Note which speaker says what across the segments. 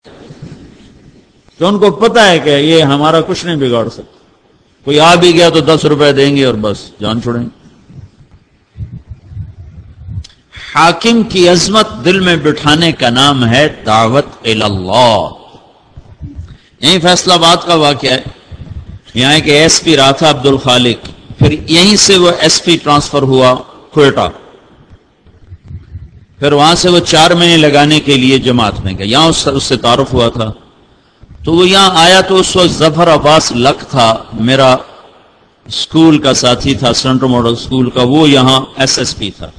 Speaker 1: تو ان کو پتا ہے کہ یہ ہمارا کچھ نہیں بگاڑ سکتا، کوئی آ بھی گیا تو 10 روپے دیں گے اور بس جان چھوڑیں گے۔ حاکم کی عظمت دل میں بٹھانے کا نام ہے دعوت اللہ۔ یہیں فیصلہ آباد کا واقعہ ہے، یہاں ایک ایس پی رہا تھا عبد الخالق، پھر یہیں سے وہ ایس پی ٹرانسفر ہوا کوئٹہ، پھر وہاں سے وہ 4 مہینے لگانے کے لیے جماعت میں گیا، یہاں اس سے تعارف ہوا تھا، تو وہ یہاں آیا تو اس وقت ظفر عباس لک تھا، میرا اسکول کا ساتھی تھا، سینٹرل ماڈل اسکول کا، وہ یہاں ایس ایس پی تھا،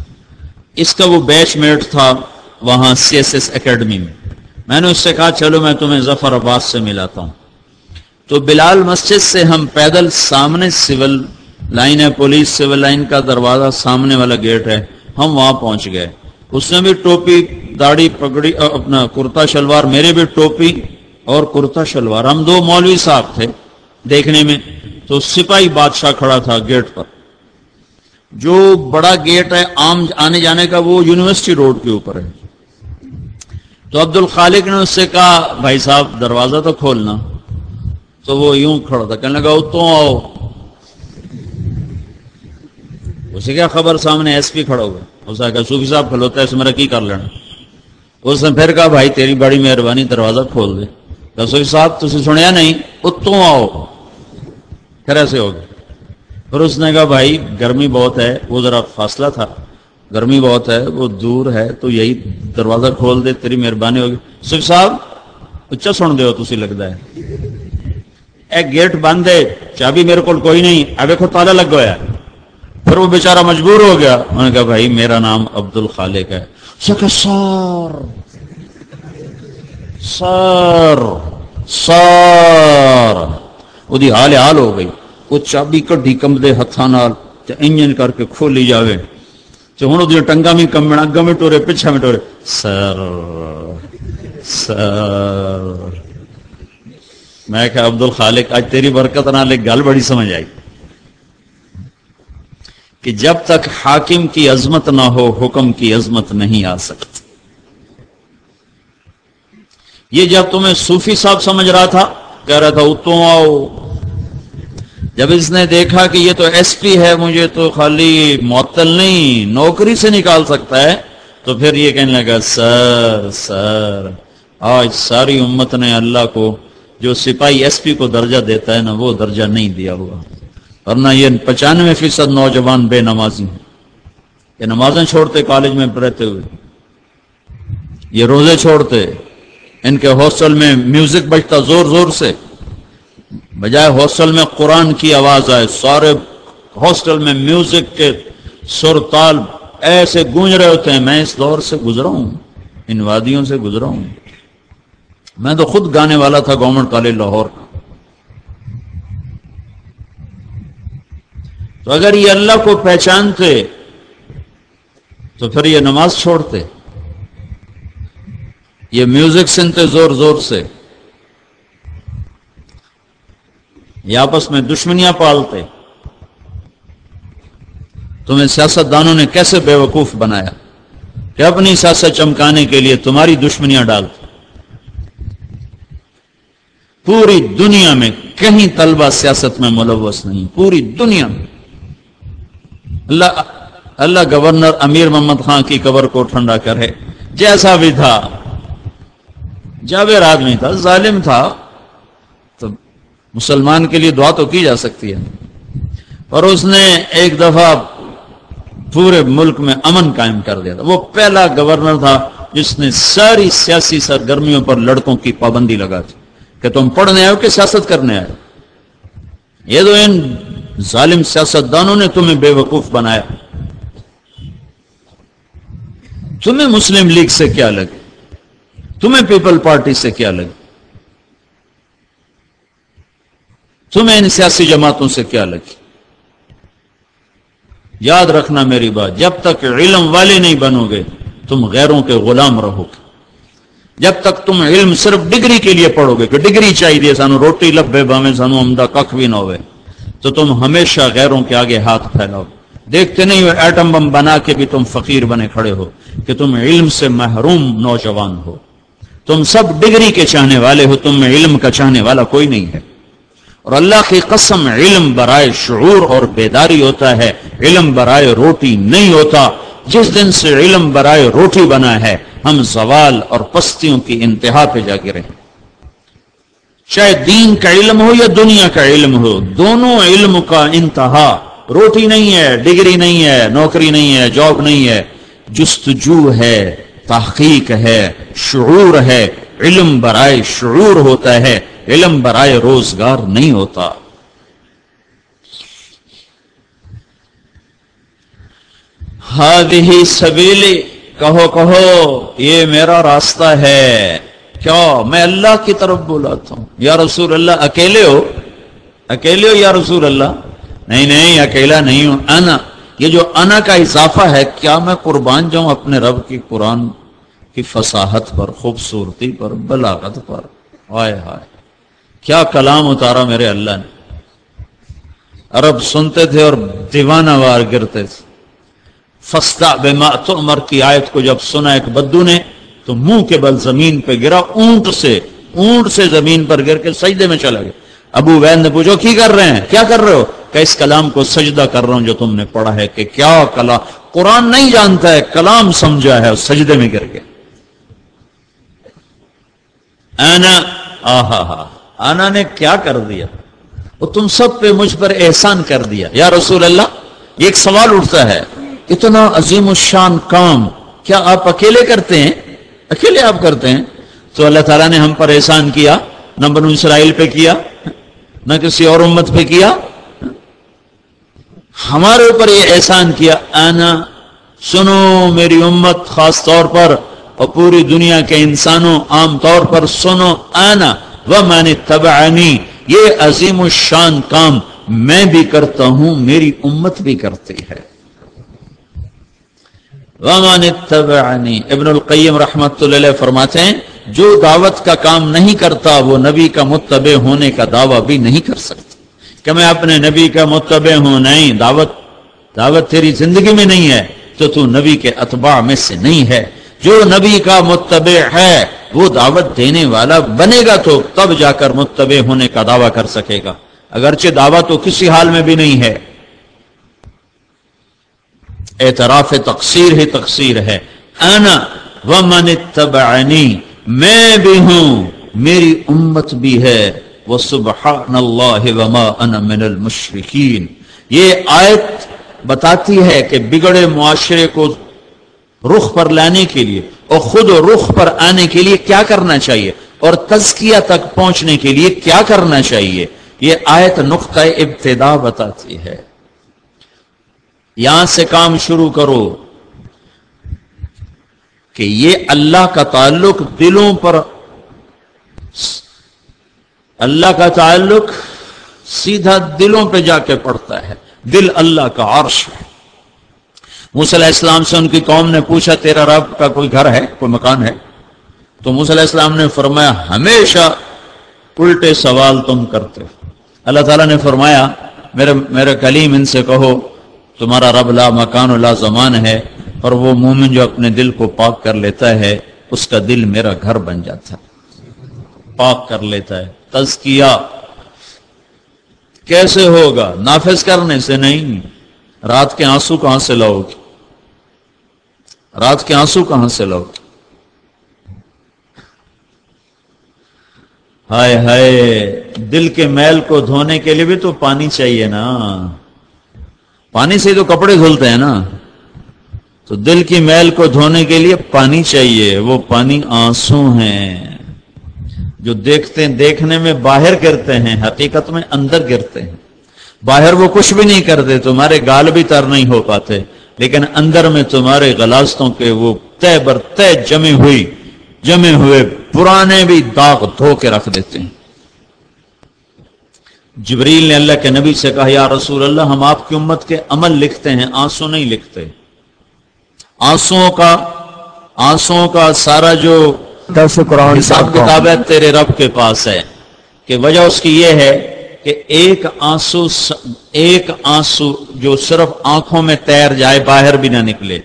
Speaker 1: اس کا وہ بیچ میٹ تھا وہاں سی ایس ایس اکیڈمی میں نے اس سے کہا چلو میں تمہیں ظفر عباس سے ملاتا ہوں، تو بلال مسجد سے ہم پیدل سامنے سول لائن ہے، پولیس سول لائن کا دروازہ سامنے والا گیٹ ہے، ہم وہاں پہنچ گئے، اس نے بھی ٹوپی داڑھی پگڑی اپنا کرتا شلوار، میرے بھی ٹوپی اور کرتا شلوار، ہم 2 مولوی صاحب تھے دیکھنے میں، تو سپاہی بادشاہ کھڑا تھا گیٹ پر، جو بڑا گیٹ ہے عام آنے جانے کا وہ یونیورسٹی روڈ کے اوپر ہے، تو عبد الخالق نے اس سے کہا بھائی صاحب دروازہ تو کھولنا، تو وہ یوں کھڑا تھا، کہنے لگا تو آؤ، اسے کیا خبر سامنے ایس پی کھڑا ہوا، اس نے کہا صوفی صاحب کھلوتا ہے اس میرا کی کر لینا، اس نے پھر کہا بھائی تیری بڑی مہربانی دروازہ کھول دے، کہا صوفی صاحب تسی سنیا نہیں اتوں آؤ، پھر ایسے ہو گئے، پھر اس نے کہا بھائی گرمی بہت ہے، وہ ذرا فاصلہ تھا، گرمی بہت ہے وہ دور ہے تو یہی دروازہ کھول دے تیری مہربانی ہوگی، صوفی صاحب اچھا سن دے ہو تسی لگتا ہے، ایک گیٹ بند ہے چابی میرے کو کوئی نہیں، اب دیکھو تالا لگ گیا، پھر وہ بیچارہ مجبور ہو گیا، انہوں نے کہا بھائی میرا نام عبد الخالق ہے، سار وہ دی حال ہو گئی، وہ چابی کڈی کمبدے ہتھاں نال تے انجن کر کے کھولی جاوے، تے ہن اودی ٹنگا میں کمبنا، اگا میں ٹورے پیچھے میں ٹورے، سر میں کہا عبد الخالق آج تیری برکت نال ایک گل بڑی سمجھ آئی کہ جب تک حاکم کی عظمت نہ ہو حکم کی عظمت نہیں آ سکتی۔ یہ جب تمہیں صوفی صاحب سمجھ رہا تھا، کہہ رہا تھا اتوں آؤ، جب اس نے دیکھا کہ یہ تو ایس پی ہے، مجھے تو خالی معطل نہیں نوکری سے نکال سکتا ہے، تو پھر یہ کہنے لگا سر آج ساری امت نے اللہ کو جو سپاہی ایس پی کو درجہ دیتا ہے نا وہ درجہ نہیں دیا ہوا، ورنہ یہ 95% نوجوان بے نمازی ہیں، یہ نمازیں چھوڑتے کالج میں رہتے ہوئے، یہ روزے چھوڑتے، ان کے ہاسٹل میں میوزک بجتا زور زور سے، بجائے ہاسٹل میں قرآن کی آواز آئے، سارے ہاسٹل میں میوزک کے سر تال ایسے گونج رہے ہوتے ہیں۔ میں اس دور سے گزرا ہوں، ان وادیوں سے گزرا ہوں، میں تو خود گانے والا تھا گورنمنٹ کالج لاہور کا۔ تو اگر یہ اللہ کو پہچانتے تو پھر یہ نماز چھوڑتے، یہ میوزک سنتے زور زور سے، یہ آپس میں دشمنیاں پالتے۔ تمہیں سیاست دانوں نے کیسے بے وقوف بنایا کہ اپنی سیاست چمکانے کے لیے تمہاری دشمنیاں ڈالتے۔ پوری دنیا میں کہیں طلبہ سیاست میں ملوث نہیں، پوری دنیا میں۔ اللہ گورنر امیر محمد خان کی قبر کو ٹھنڈا کرے، جیسا بھی تھا، جابر آدمی تھا، ظالم تھا، تو مسلمان کے لیے دعا تو کی جا سکتی ہے، اور اس نے ایک دفعہ پورے ملک میں امن قائم کر دیا تھا۔ وہ پہلا گورنر تھا جس نے ساری سیاسی سرگرمیوں پر لڑکوں کی پابندی لگا دی کہ تم پڑھنے آئے ہو کہ سیاست کرنے آئے ہو۔ یہ تو ان ظالم سیاستدانوں نے تمہیں بے وقوف بنایا۔ تمہیں مسلم لیگ سے کیا لگے، تمہیں پیپل پارٹی سے کیا لگے، تمہیں ان سیاسی جماعتوں سے کیا لگی؟ یاد رکھنا میری بات، جب تک علم والے نہیں بنو گے تم غیروں کے غلام رہو گے۔ جب تک تم علم صرف ڈگری کے لیے پڑھو گے کہ ڈگری چاہیے سانو روٹی لبے باویں سانو عمدہ کخ بھی نہ ہوئے، تو تم ہمیشہ غیروں کے آگے ہاتھ پھیلاؤ۔ دیکھتے نہیں ہو ایٹم بم بنا کے بھی تم فقیر بنے کھڑے ہو کہ تم علم سے محروم نوجوان ہو۔ تم سب ڈگری کے چاہنے والے ہو، تم میں علم کا چاہنے والا کوئی نہیں ہے۔ اور اللہ کی قسم، علم برائے شعور اور بیداری ہوتا ہے، علم برائے روٹی نہیں ہوتا۔ جس دن سے علم برائے روٹی بنا ہے، ہم زوال اور پستیوں کی انتہا پہ جا گرے ہیں۔ چاہے دین کا علم ہو یا دنیا کا علم ہو، دونوں علم کا انتہا روٹی نہیں ہے، ڈگری نہیں ہے، نوکری نہیں ہے، جاب نہیں ہے، جستجو ہے، تحقیق ہے، شعور ہے۔ علم برائے شعور ہوتا ہے، علم برائے روزگار نہیں ہوتا۔ ہذہ سبیلی، کہو یہ میرا راستہ ہے۔ کیا میں اللہ کی طرف بلاتا ہوں؟ یا رسول اللہ اکیلے ہو یا رسول اللہ؟ نہیں اکیلا نہیں ہوں، انا، یہ جو انا کا اضافہ ہے، کیا میں قربان جاؤں اپنے رب کی قرآن کی فصاحت پر، خوبصورتی پر، بلاغت پر؟ ہائے ہائے کیا کلام اتارا میرے اللہ نے۔ عرب سنتے تھے اور دیوانہ وار گرتے تھے۔ فاصدع بما تؤمر کی آیت کو جب سنا ایک بدو نے تو منہ کے بل زمین پہ گرا، اونٹ سے زمین پر گر کے سجدے میں چلا گیا۔ ابو وید نے پوچھو کی کر رہے ہیں، کیا کر رہے ہو؟ کہ اس کلام کو سجدہ کر رہا ہوں جو تم نے پڑھا ہے۔ کہ کیا کلام، قرآن نہیں جانتا ہے، کلام سمجھا ہے اور سجدے میں گر گیا۔ آنا نے کیا کر دیا؟ وہ تم سب پہ مجھ پر احسان کر دیا۔ یا رسول اللہ، یہ ایک سوال اٹھتا ہے، اتنا عظیم الشان کام کیا آپ اکیلے کرتے ہیں؟ اکیلے آپ کرتے ہیں؟ تو اللہ تعالیٰ نے ہم پر احسان کیا، نہ بنو اسرائیل پہ کیا، نہ کسی اور امت پہ کیا، ہمارے اوپر یہ احسان کیا۔ آنا، سنو میری امت خاص طور پر اور پوری دنیا کے انسانوں عام طور پر سنو، آنا ومن اتبعنی، یہ عظیم الشان کام میں بھی کرتا ہوں، میری امت بھی کرتی ہے۔ ومن اتبعنی، ابن القیم رحمت اللہ علیہ فرماتے ہیں جو دعوت کا کام نہیں کرتا وہ نبی کا متبع ہونے کا دعویٰ بھی نہیں کر سکتا کہ میں اپنے نبی کا متبع ہوں۔ نہیں، دعوت تیری زندگی میں نہیں ہے تو تو نبی کے اتباع میں سے نہیں ہے۔ جو نبی کا متبع ہے وہ دعوت دینے والا بنے گا تو تب جا کر متبع ہونے کا دعویٰ کر سکے گا، اگرچہ دعویٰ تو کسی حال میں بھی نہیں ہے۔ اعتراف تقصیر ہی تقصیر ہے۔ انا ومن اتبعنی، میں بھی ہوں، میری امت بھی ہے۔ وسبحان اللہ وما انا من المشرکین، یہ آیت بتاتی ہے کہ بگڑے معاشرے کو رخ پر لانے کے لیے اور خود رخ پر آنے کے لیے کیا کرنا چاہیے اور تزکیہ تک پہنچنے کے لیے کیا کرنا چاہیے۔ یہ آیت نقطہ ابتدا بتاتی ہے۔ یہاں سے کام شروع کرو کہ یہ اللہ کا تعلق دلوں پر، اللہ کا تعلق سیدھا دلوں پہ جا کے پڑتا ہے۔ دل اللہ کا عرش ہے۔ موسیٰ علیہ السلام سے ان کی قوم نے پوچھا تیرا رب کا کوئی گھر ہے، کوئی مکان ہے؟ تو موسیٰ علیہ السلام نے فرمایا ہمیشہ الٹے سوال تم کرتے ہو۔ اللہ تعالیٰ نے فرمایا میرے کلیم ان سے کہو تمہارا رب لا مکان و لا زمان ہے، اور وہ مومن جو اپنے دل کو پاک کر لیتا ہے اس کا دل میرا گھر بن جاتا ہے، پاک کر لیتا ہے۔ تزکیہ کیسے ہوگا؟ نافذ کرنے سے نہیں۔ رات کے آنسو کہاں سے لاؤ گے؟ رات کے آنسو کہاں سے لاؤ گے؟ ہائے ہائے، دل کے میل کو دھونے کے لیے بھی تو پانی چاہیے نا، پانی سے تو کپڑے دھلتے ہیں نا، تو دل کی میل کو دھونے کے لیے پانی چاہیے۔ وہ پانی آنسو ہیں جو دیکھنے میں باہر گرتے ہیں، حقیقت میں اندر گرتے ہیں۔ باہر وہ کچھ بھی نہیں کرتے، تمہارے گال بھی تر نہیں ہو پاتے، لیکن اندر میں تمہارے غلاظتوں کے وہ تہ بر تہ جمے ہوئے پرانے بھی داغ دھو کے رکھ دیتے ہیں۔ جبریل نے اللہ کے نبی سے کہا یا رسول اللہ ہم آپ کی امت کے عمل لکھتے ہیں، آنسو نہیں لکھتے۔ آنسوؤں کا سارا جو حساب کتاب ہے تیرے رب کے پاس ہے، کہ وجہ اس کی یہ ہے کہ ایک آنسو جو صرف آنکھوں میں تیر جائے باہر بھی نہ نکلے،